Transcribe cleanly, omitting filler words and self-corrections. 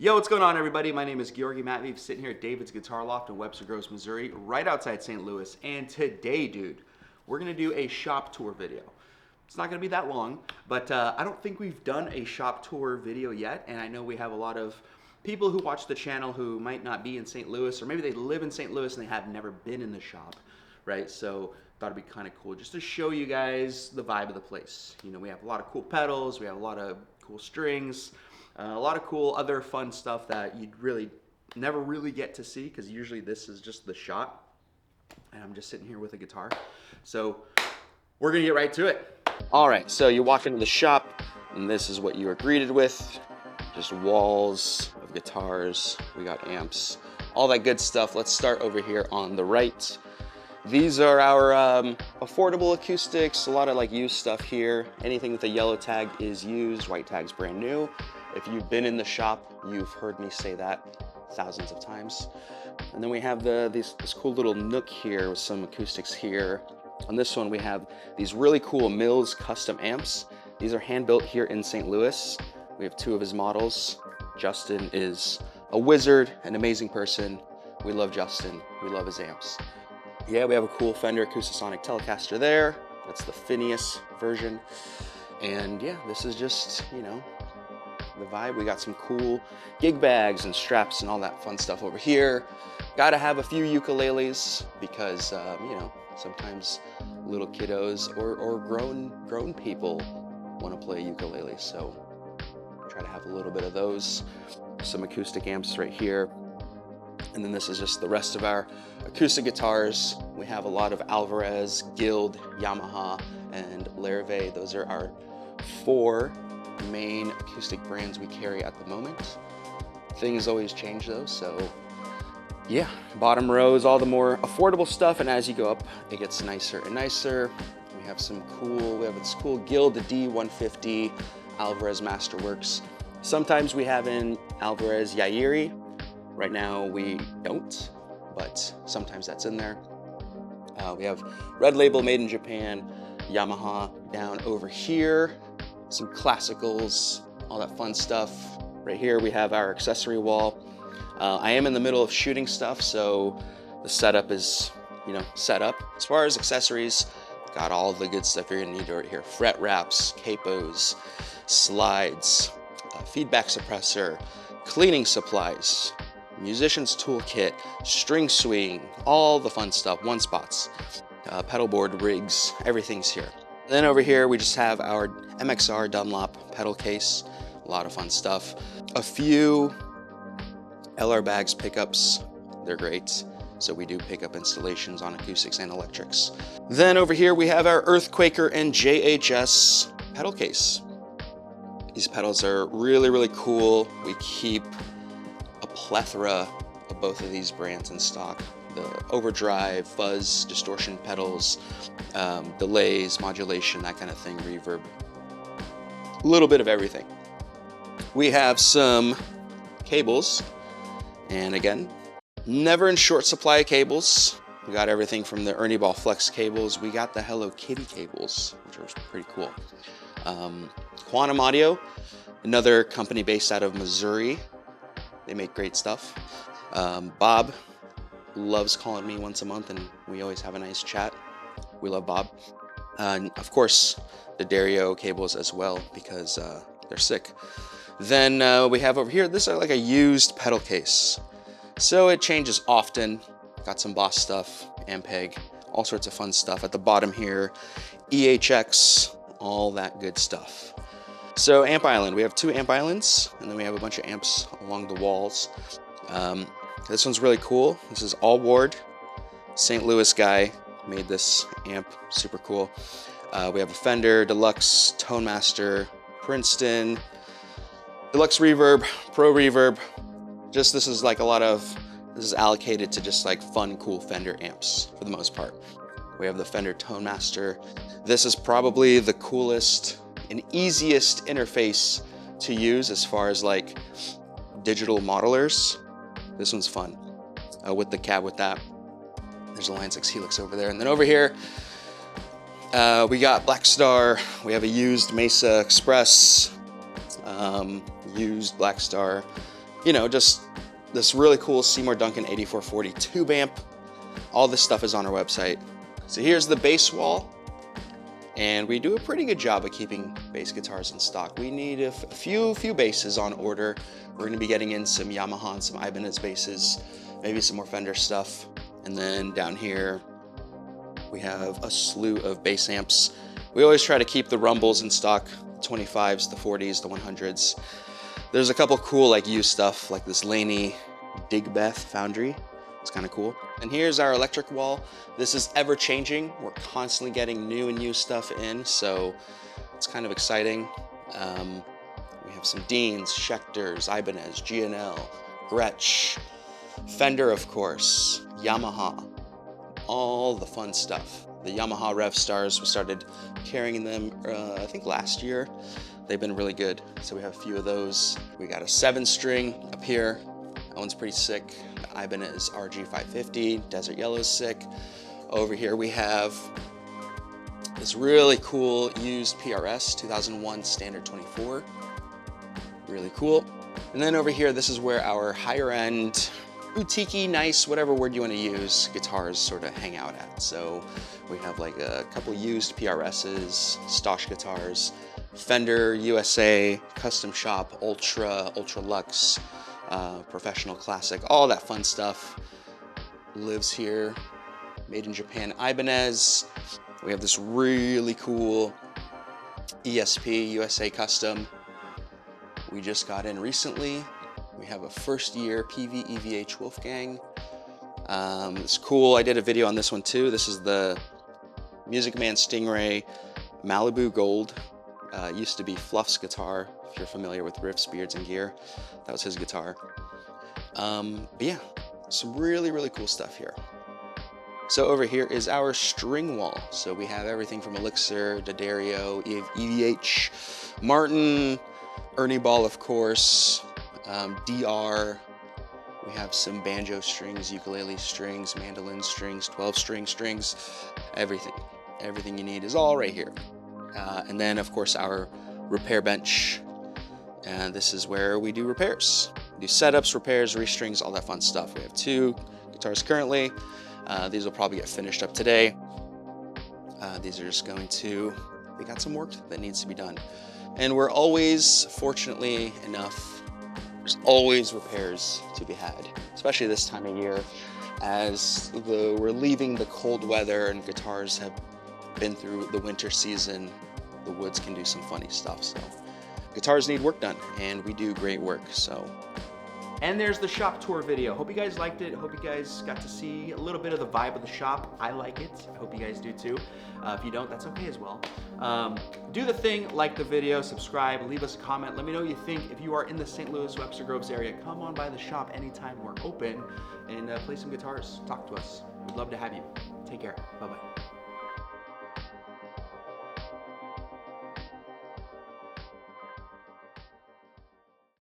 Yo, what's going on, everybody? My name is Georgi Matveev, sitting here at David's Guitar Loft in Webster Groves, Missouri, right outside St. Louis. And today, dude, we're gonna do a shop tour video. It's not gonna be that long, but I don't think we've done a shop tour video yet. And I know we have a lot of people who watch the channel who might not be in St. Louis, or maybe they live in St. Louis and they have never been in the shop, right? So thought it'd be kind of cool just to show you guys the vibe of the place. You know, we have a lot of cool pedals, we have a lot of cool strings, a lot of cool other fun stuff that you'd really never really get to see, because usually this is just the shot and I'm just sitting here with a guitar. So we're gonna get right to it. All right, so you walk into the shop and this is what you are greeted with. Just walls of guitars, we got amps, all that good stuff. Let's start over here on the right. These are our affordable acoustics, a lot of like used stuff here. Anything with a yellow tag is used, white tag's brand new. If you've been in the shop, you've heard me say that thousands of times. And then we have this cool little nook here with some acoustics here. On this one, we have these really cool Mills custom amps. These are hand built here in St. Louis. We have two of his models. Justin is a wizard, an amazing person. We love Justin, we love his amps. Yeah, we have a cool Fender Acoustasonic Telecaster there. That's the Phineas version. And yeah, this is just, you know, the vibe. We got some cool gig bags and straps and all that fun stuff over here. Gotta have a few ukuleles because, you know, sometimes little kiddos or grown people want to play ukulele. So try to have a little bit of those. Some acoustic amps right here. And then this is just the rest of our acoustic guitars. We have a lot of Alvarez, Guild, Yamaha, and Larrivee. Those are our four main acoustic brands we carry at the moment. Things always change though, so yeah. Bottom row is all the more affordable stuff, and as you go up, it gets nicer and nicer. We have this cool Guild, the D150 Alvarez Masterworks. Sometimes we have an Alvarez Yairi. Right now we don't, but sometimes that's in there. We have Red Label made in Japan, Yamaha down over here, some classicals, all that fun stuff. Right here we have our accessory wall. I am in the middle of shooting stuff, so the setup is, you know, set up. As far as accessories, got all the good stuff you're gonna need right here. Fret wraps, capos, slides, feedback suppressor, cleaning supplies, musician's toolkit, string swing, all the fun stuff, one spots, pedal board rigs, everything's here. Then over here we just have our MXR Dunlop pedal case, a lot of fun stuff. A few LR Bags pickups, they're great. So we do pickup installations on acoustics and electrics. Then over here we have our Earthquaker and JHS pedal case. These pedals are really, really cool. We keep a plethora of both of these brands in stock. The overdrive, fuzz, distortion pedals, delays, modulation, that kind of thing, reverb. A little bit of everything. We have some cables, and again, never in short supply of cables. We got everything from the Ernie Ball Flex cables. We got the Hello Kitty cables, which are pretty cool. Quantum Audio, another company based out of Missouri. They make great stuff. Bob loves calling me once a month and we always have a nice chat. We love Bob. And of course, the Dario cables as well, because they're sick. Then we have over here, this is like a used pedal case. So it changes often. Got some Boss stuff, Ampeg, all sorts of fun stuff. At the bottom here, EHX, all that good stuff. So amp island, we have two amp islands, and then we have a bunch of amps along the walls. This one's really cool. This is All Ward, St. Louis guy made this amp, super cool. We have a Fender Deluxe Tone Master, Princeton, Deluxe Reverb, Pro Reverb. Just this is allocated to just like fun, cool Fender amps for the most part. We have the Fender Tone Master. This is probably the coolest and easiest interface to use as far as like digital modelers. This one's fun with the cab with that. There's a Line 6 Helix over there. And then over here, we got Black Star. We have a used Mesa Express, used Black Star you know, just this really cool Seymour Duncan 8440 tube amp. All this stuff is on our website. So here's the bass wall, and we do a pretty good job of keeping bass guitars in stock. We need a few basses on order. We're going to be getting in some Yamaha and some Ibanez basses, maybe some more Fender stuff. And then down here, we have a slew of bass amps. We always try to keep the rumbles in stock, 25s, the 40s, the 100s. There's a couple cool like used stuff, like this Laney Digbeth Foundry. It's kind of cool. And here's our electric wall. This is ever changing. We're constantly getting new and used stuff in, so it's kind of exciting. We have some Deans, Schecters, Ibanez, G&L, Gretsch, Fender, of course, Yamaha, all the fun stuff. The Yamaha Rev Stars, we started carrying them, I think last year. They've been really good, so we have a few of those. We got a 7-string up here. That one's pretty sick. The Ibanez RG550, Desert Yellow's sick. Over here we have this really cool used PRS 2001 Standard 24. Really cool. And then over here, this is where our higher end, boutique-y, nice, whatever word you want to use, guitars sort of hang out at. So we have like a couple used PRSs, Stosh guitars, Fender, USA, Custom Shop, Ultra, Ultra Lux, Professional Classic, all that fun stuff lives here. Made in Japan Ibanez. We have this really cool ESP USA Custom we just got in recently. We have a first year PV EVH Wolfgang. It's cool. I did a video on this one too. This is the Music Man Stingray Malibu Gold. Used to be Fluff's guitar, if you're familiar with riffs, beards, and gear. That was his guitar. But yeah, some really, really cool stuff here. So over here is our string wall. So we have everything from Elixir, D'Addario, EVH, Martin, Ernie Ball, of course, DR. We have some banjo strings, ukulele strings, mandolin strings, 12-string strings, everything. Everything you need is all right here. And then, of course, our repair bench. And this is where we do repairs. We do setups, repairs, restrings, all that fun stuff. We have 2 guitars currently. These will probably get finished up today. These are just going to, we got some work that needs to be done. And we're always, fortunately enough, there's always repairs to be had, especially this time of year, as we're leaving the cold weather and guitars have been through the winter season. The woods can do some funny stuff, so guitars need work done, and we do great work, so. And there's the shop tour video. Hope you guys liked it. Hope you guys got to see a little bit of the vibe of the shop. I like it. I hope you guys do too. If you don't, that's okay as well. Do the thing, like the video, subscribe, leave us a comment. Let me know what you think. If you are in the St. Louis, Webster Groves area, come on by the shop anytime we're open and play some guitars. Talk to us. We'd love to have you. Take care. Bye-bye.